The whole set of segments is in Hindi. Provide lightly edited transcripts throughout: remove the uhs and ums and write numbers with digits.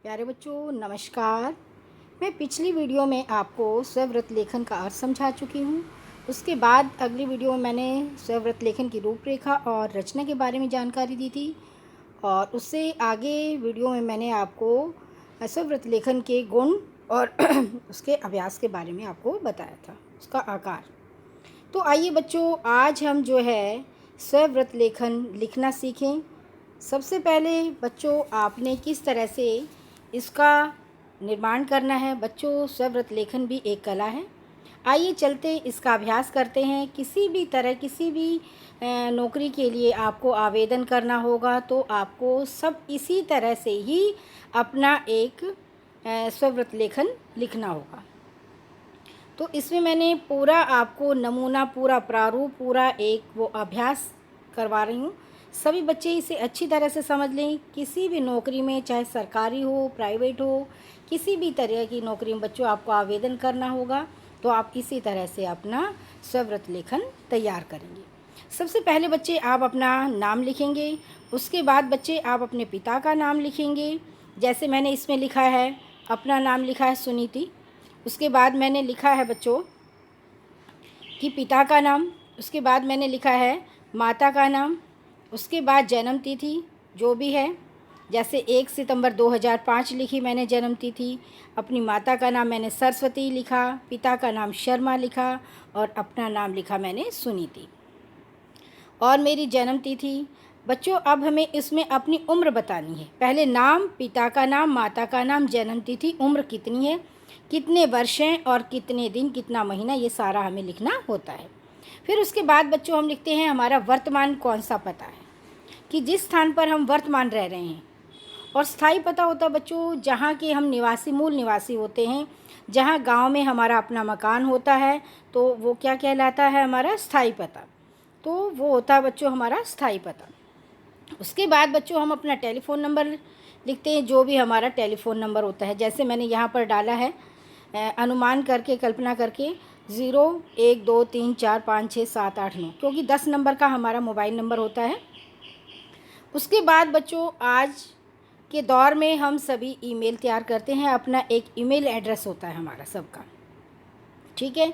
प्यारे बच्चों नमस्कार। मैं पिछली वीडियो में आपको स्वव्रत लेखन का अर्थ समझा चुकी हूँ। उसके बाद अगली वीडियो में मैंने स्वव्रत लेखन की रूपरेखा और रचना के बारे में जानकारी दी थी, और उससे आगे वीडियो में मैंने आपको स्वव्रत लेखन के गुण और उसके अभ्यास के बारे में आपको बताया था, उसका आकार। तो आइए बच्चों, आज हम जो है स्वव्रत लेखन लिखना सीखें। सबसे पहले बच्चों, आपने किस तरह से इसका निर्माण करना है। बच्चों, स्वव्रत लेखन भी एक कला है। आइए चलते इसका अभ्यास करते हैं। किसी भी तरह किसी भी नौकरी के लिए आपको आवेदन करना होगा तो आपको सब इसी तरह से ही अपना एक स्वव्रत लेखन लिखना होगा। तो इसमें मैंने पूरा आपको नमूना, पूरा प्रारूप, पूरा एक वो अभ्यास करवा रही हूँ। सभी बच्चे इसे अच्छी तरह से समझ लें। किसी भी नौकरी में, चाहे सरकारी हो, प्राइवेट हो, किसी भी तरह की नौकरी में बच्चों आपको आवेदन करना होगा तो आप इसी तरह से अपना स्वव्रत लेखन तैयार करेंगे। सबसे पहले बच्चे आप अपना नाम लिखेंगे। उसके बाद बच्चे आप अपने पिता का नाम लिखेंगे। जैसे मैंने इसमें लिखा है, अपना नाम लिखा है सुनीति। उसके बाद मैंने लिखा है बच्चों कि पिता का नाम। उसके बाद मैंने लिखा है माता का नाम। उसके बाद जन्म तिथि जो भी है, जैसे 1 सितंबर 2005 लिखी मैंने जन्म तिथि। अपनी माता का नाम मैंने सरस्वती लिखा, पिता का नाम शर्मा लिखा और अपना नाम लिखा मैंने सुनीति। और मेरी जन्म तिथि बच्चों, अब हमें इसमें अपनी उम्र बतानी है। पहले नाम, पिता का नाम, माता का नाम, जन्म तिथि, उम्र कितनी है, कितने वर्ष हैं और कितने दिन, कितना महीना, ये सारा हमें लिखना होता है। फिर उसके बाद बच्चों हम लिखते हैं हमारा वर्तमान कौन सा पता है, कि जिस स्थान पर हम वर्तमान रह रहे हैं। और स्थायी पता होता है बच्चों जहाँ के हम निवासी, मूल निवासी होते हैं। जहाँ गांव में हमारा अपना मकान होता है तो वो क्या कहलाता है, हमारा स्थायी पता। तो वो होता है बच्चों हमारा स्थायी पता। उसके बाद बच्चों हम अपना टेलीफ़ोन नंबर लिखते हैं, जो भी हमारा टेलीफ़ोन नंबर होता है। जैसे मैंने यहाँ पर डाला है अनुमान करके, कल्पना करके 0 1 2 3 4 5 6 7 8 9, क्योंकि 10 नंबर का हमारा मोबाइल नंबर होता है। उसके बाद बच्चों आज के दौर में हम सभी ईमेल तैयार करते हैं। अपना एक ईमेल एड्रेस होता है हमारा सबका, ठीक है।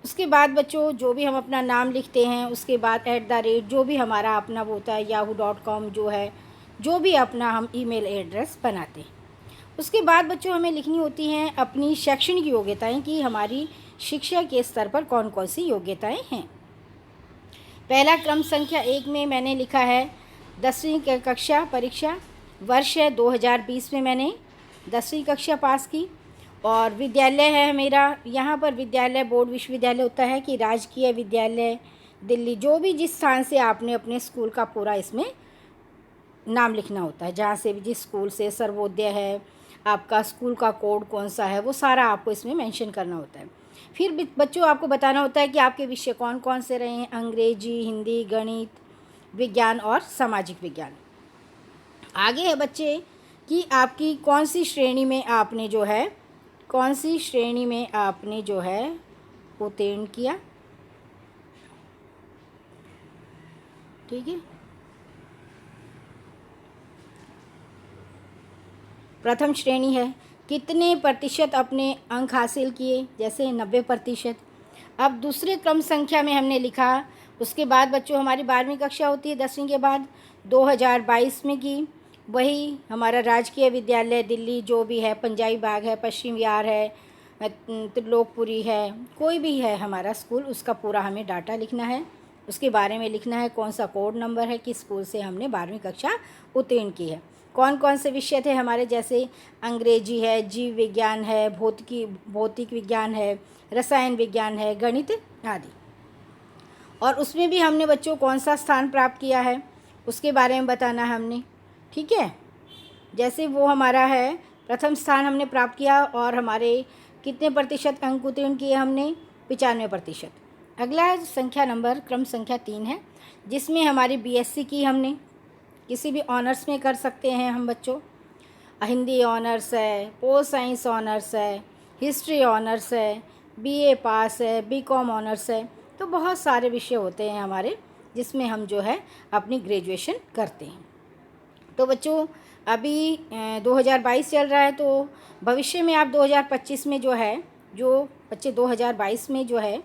उसके बाद बच्चों जो भी हम अपना नाम लिखते हैं, उसके बाद @ जो भी हमारा अपना वो होता है, yahoo.com जो है, जो भी अपना हम ईमेल एड्रेस बनाते हैं। उसके बाद बच्चों हमें लिखनी होती हैं अपनी शैक्षणिक योग्यताएं, कि हमारी शिक्षा के स्तर पर कौन कौन सी योग्यताएं हैं। पहला क्रम संख्या 1 में मैंने लिखा है 10वीं कक्षा परीक्षा, वर्ष है 2020 में मैंने 10वीं कक्षा पास की। और विद्यालय है मेरा, यहाँ पर विद्यालय बोर्ड विश्वविद्यालय होता है कि राजकीय विद्यालय दिल्ली, जो भी जिस स्थान से आपने अपने स्कूल का पूरा इसमें नाम लिखना होता है, जहाँ से भी, जिस स्कूल से, सर्वोदय है, आपका स्कूल का कोड कौन सा है, वो सारा आपको इसमें मेंशन करना होता है। फिर बच्चों आपको बताना होता है कि आपके विषय कौन कौन से रहे हैं, अंग्रेजी, हिंदी, गणित, विज्ञान और सामाजिक विज्ञान। आगे है बच्चे कि आपकी कौन सी श्रेणी में आपने जो है, कौन सी श्रेणी में आपने जो है उत्तीर्ण किया, ठीक है। प्रथम श्रेणी है, कितने प्रतिशत अपने अंक हासिल किए, जैसे 90%। अब दूसरे क्रम संख्या में हमने लिखा। उसके बाद बच्चों हमारी 12वीं कक्षा होती है 10वीं के बाद, 2022 में की। वही हमारा राजकीय विद्यालय दिल्ली जो भी है, पंजाबी बाग है, पश्चिम विहार है, त्रिलोकपुरी है, कोई भी है हमारा स्कूल, उसका पूरा हमें डाटा लिखना है। उसके बारे में लिखना है कौन सा कोड नंबर है, किस स्कूल से हमने 12वीं कक्षा उत्तीर्ण की है। कौन कौन से विषय थे हमारे, जैसे अंग्रेजी है, जीव विज्ञान है, भौतिक विज्ञान है, रसायन विज्ञान है, गणित आदि। और उसमें भी हमने बच्चों कौन सा स्थान प्राप्त किया है उसके बारे में बताना है हमने, ठीक है। जैसे वो हमारा है प्रथम स्थान हमने प्राप्त किया, और हमारे कितने प्रतिशत अंक उत्तीर्ण किए हमने, 95%। अगला संख्या नंबर क्रम संख्या 3 है, जिसमें हमारी बीएससी की हमने, किसी भी ऑनर्स में कर सकते हैं हम बच्चों। हिंदी ऑनर्स है, पोल साइंस ऑनर्स है, हिस्ट्री ऑनर्स है, बीए पास है, बीकॉम ऑनर्स है। तो बहुत सारे विषय होते हैं हमारे जिसमें हम जो है अपनी ग्रेजुएशन करते हैं। तो बच्चों अभी 2022 चल रहा है, तो भविष्य में आप 2025 में जो है, जो बच्चे 2022 में जो है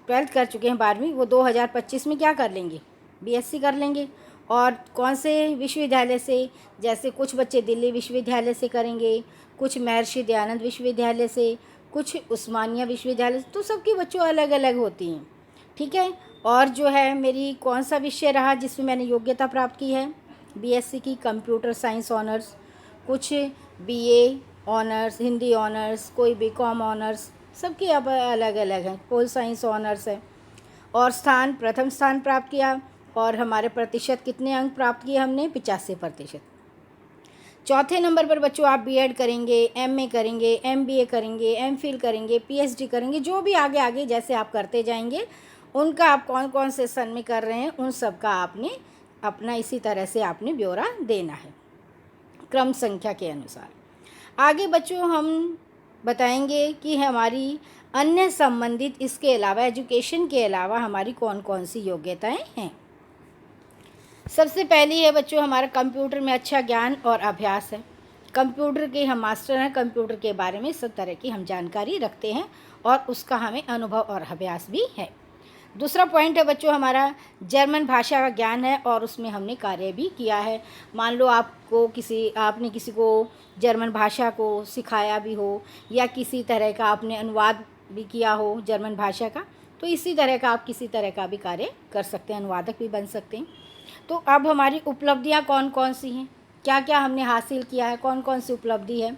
12th कर चुके हैं 12वीं, वो 2025 में क्या कर लेंगे, बीएससी कर लेंगे। और कौन से विश्वविद्यालय से, जैसे कुछ बच्चे दिल्ली विश्वविद्यालय से करेंगे, कुछ महर्षि दयानंद विश्वविद्यालय से, कुछ उस्मानिया विश्वविद्यालय से, तो सबकी बच्चों अलग अलग होती हैं, ठीक है। और जो है मेरी कौन सा विषय रहा जिसमें मैंने योग्यता प्राप्त की है, बीएससी की कंप्यूटर साइंस ऑनर्स, कुछ बीए ऑनर्स, हिंदी ऑनर्स, कोई बीकॉम ऑनर्स, सबकी अब अलग अलग है, पोल साइंस ऑनर्स है। और प्रथम स्थान प्राप्त किया। और हमारे प्रतिशत कितने अंक प्राप्त किए हमने, 85%। चौथे नंबर पर बच्चों आप बीएड करेंगे, एमए करेंगे, एमबीए करेंगे, एमफिल करेंगे, पीएचडी करेंगे, जो भी आगे आगे जैसे आप करते जाएंगे, उनका आप कौन कौन से सन में कर रहे हैं उन सब का आपने अपना इसी तरह से आपने ब्यौरा देना है क्रम संख्या के अनुसार। आगे बच्चों हम बताएंगे कि हमारी अन्य संबंधित, इसके अलावा एजुकेशन के अलावा हमारी कौन कौन सी योग्यताएं हैं। सबसे पहली है बच्चों हमारा कंप्यूटर में अच्छा ज्ञान और अभ्यास है। कंप्यूटर के हम मास्टर हैं, कंप्यूटर के बारे में सब तरह की हम जानकारी रखते हैं और उसका हमें अनुभव और अभ्यास भी है। दूसरा पॉइंट है बच्चों हमारा जर्मन भाषा का ज्ञान है और उसमें हमने कार्य भी किया है। मान लो आपने किसी को जर्मन भाषा को सिखाया भी हो या किसी तरह का आपने अनुवाद भी किया हो जर्मन भाषा का, तो इसी तरह का आप किसी तरह का भी कार्य कर सकते हैं, अनुवादक भी बन सकते हैं। तो अब हमारी उपलब्धियां कौन कौन सी हैं, क्या क्या हमने हासिल किया है, कौन कौन सी उपलब्धि है।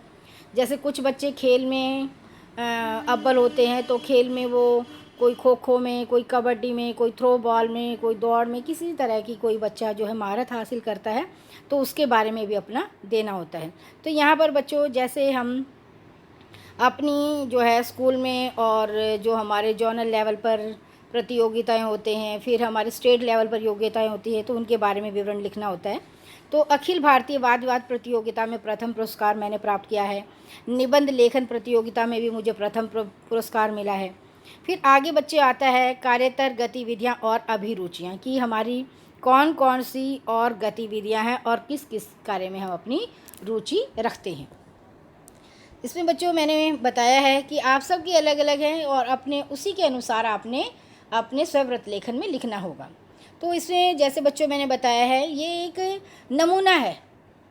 जैसे कुछ बच्चे खेल में अव्वल होते हैं, तो खेल में वो कोई खो खो में, कोई कबड्डी में, कोई थ्रो बॉल में, कोई दौड़ में, किसी तरह की कोई बच्चा जो है महारत हासिल करता है, तो उसके बारे में भी अपना देना होता है। तो यहाँ पर बच्चों जैसे हम अपनी जो है स्कूल में और जो हमारे जोनल लेवल पर प्रतियोगिताएं होते हैं, फिर हमारे स्टेट लेवल पर योग्यताएं होती है, तो उनके बारे में विवरण लिखना होता है। तो अखिल भारतीय वाद विवाद प्रतियोगिता में प्रथम पुरस्कार मैंने प्राप्त किया है। निबंध लेखन प्रतियोगिता में भी मुझे प्रथम पुरस्कार मिला है। फिर आगे बच्चे आता है कार्यतर गतिविधियां और अभिरुचियां, कि हमारी कौन कौन सी और गतिविधियां हैं और किस किस कार्य में हम अपनी रुचि रखते हैं। इसमें बच्चों मैंने बताया है कि आप सबकी अलग अलग हैं और अपने उसी के अनुसार आपने अपने स्वव्रत लेखन में लिखना होगा। तो इसमें जैसे बच्चों मैंने बताया है, ये एक नमूना है,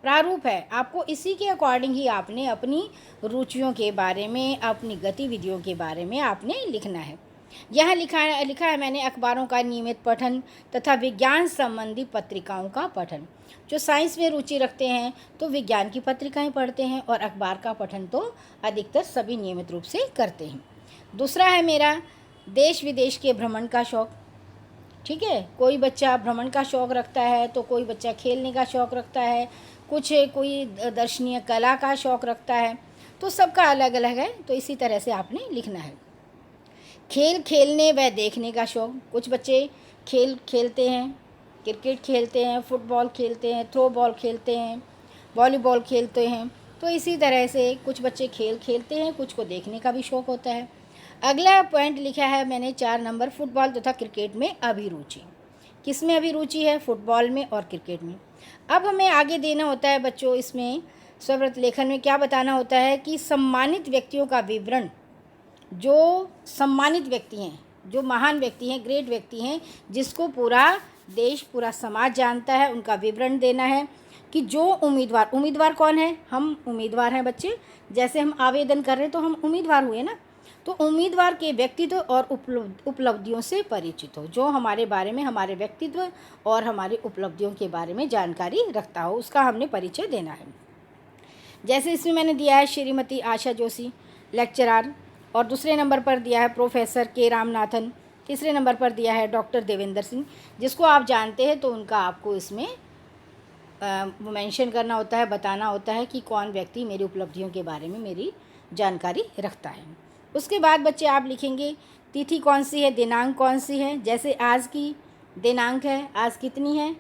प्रारूप है, आपको इसी के अकॉर्डिंग ही आपने अपनी रुचियों के बारे में, अपनी गतिविधियों के बारे में आपने लिखना है। यहाँ लिखा है मैंने अखबारों का नियमित पठन तथा विज्ञान संबंधी पत्रिकाओं का पठन। जो साइंस में रुचि रखते हैं तो विज्ञान की पत्रिकाएं पढ़ते हैं और अखबार का पठन तो अधिकतर सभी नियमित रूप से करते हैं। दूसरा है मेरा देश विदेश के भ्रमण का शौक़, ठीक है। कोई बच्चा भ्रमण का शौक़ रखता है, तो कोई बच्चा खेलने का शौक़ रखता है, कोई दर्शनीय कला का शौक़ रखता है, तो सबका अलग अलग है, तो इसी तरह से आपने लिखना है। खेल खेलने व देखने का शौक़, कुछ बच्चे खेल खेलते हैं, क्रिकेट खेलते हैं, फुटबॉल खेलते हैं, थ्रो बॉल खेलते हैं, वॉलीबॉल खेलते हैं, तो इसी तरह से कुछ बच्चे खेल खेलते हैं, कुछ को देखने का भी शौक़ होता है। अगला पॉइंट लिखा है मैंने 4 नंबर, फुटबॉल तथा क्रिकेट में अभिरुचि। किस में अभिरुचि है, फुटबॉल में और क्रिकेट में। अब हमें आगे देना होता है बच्चों, इसमें स्वव्रत लेखन में क्या बताना होता है कि सम्मानित व्यक्तियों का विवरण, जो सम्मानित व्यक्ति हैं, जो महान व्यक्ति हैं, ग्रेट व्यक्ति हैं, जिसको पूरा देश पूरा समाज जानता है, उनका विवरण देना है। कि जो उम्मीदवार कौन है, हम उम्मीदवार हैं बच्चे, जैसे हम आवेदन कर रहे हैं तो हम उम्मीदवार हुए ना, तो उम्मीदवार के व्यक्तित्व और उपलब्धियों से परिचित हो, जो हमारे बारे में, हमारे व्यक्तित्व और हमारी उपलब्धियों के बारे में जानकारी रखता हो, उसका हमने परिचय देना है। जैसे इसमें मैंने दिया है श्रीमती आशा जोशी लेक्चरर, और दूसरे नंबर पर दिया है प्रोफेसर के रामनाथन, तीसरे नंबर पर दिया है डॉक्टर देवेंद्र सिंह। जिसको आप जानते हैं तो उनका आपको इसमें मेंशन करना होता है, बताना होता है कि कौन व्यक्ति मेरी उपलब्धियों के बारे में मेरी जानकारी रखता है। उसके बाद बच्चे आप लिखेंगे तिथि कौन सी है, दिनांक कौन सी है। जैसे आज की दिनांक है, आज कितनी है,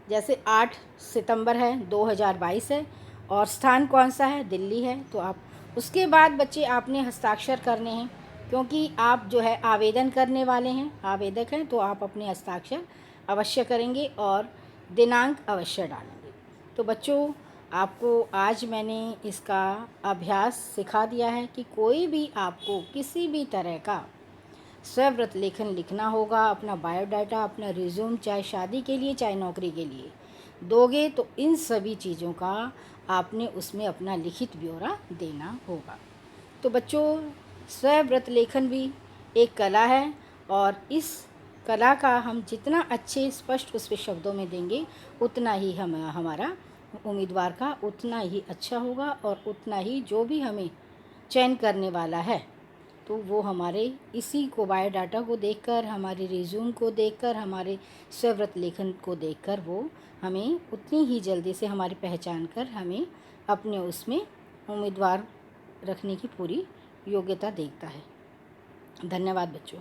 जैसे 8 सितंबर है, 2022 है, और स्थान कौन सा है, दिल्ली है। तो आप उसके बाद बच्चे आपने हस्ताक्षर करने हैं, क्योंकि आप जो है आवेदन करने वाले हैं, आवेदक हैं, तो आप अपने हस्ताक्षर अवश्य करेंगे और दिनांक अवश्य डालेंगे। तो बच्चों, आपको आज मैंने इसका अभ्यास सिखा दिया है कि कोई भी आपको किसी भी तरह का स्वव्रत लेखन लिखना होगा, अपना बायोडाटा, अपना रिज्यूम, चाहे शादी के लिए चाहे नौकरी के लिए दोगे, तो इन सभी चीज़ों का आपने उसमें अपना लिखित ब्यौरा देना होगा। तो बच्चों, स्वव्रत लेखन भी एक कला है और इस कला का हम जितना अच्छे स्पष्ट उस पे शब्दों में देंगे, उतना ही हमारा उम्मीदवार का उतना ही अच्छा होगा और उतना ही जो भी हमें चयन करने वाला है, तो वो हमारे इसी को बायोडाटा को देखकर, हमारे रिज्यूम को देखकर, हमारे स्वव्रत लेखन को देखकर वो हमें उतनी ही जल्दी से हमारी पहचान कर हमें अपने उसमें उम्मीदवार रखने की पूरी योग्यता देखता है। धन्यवाद बच्चों।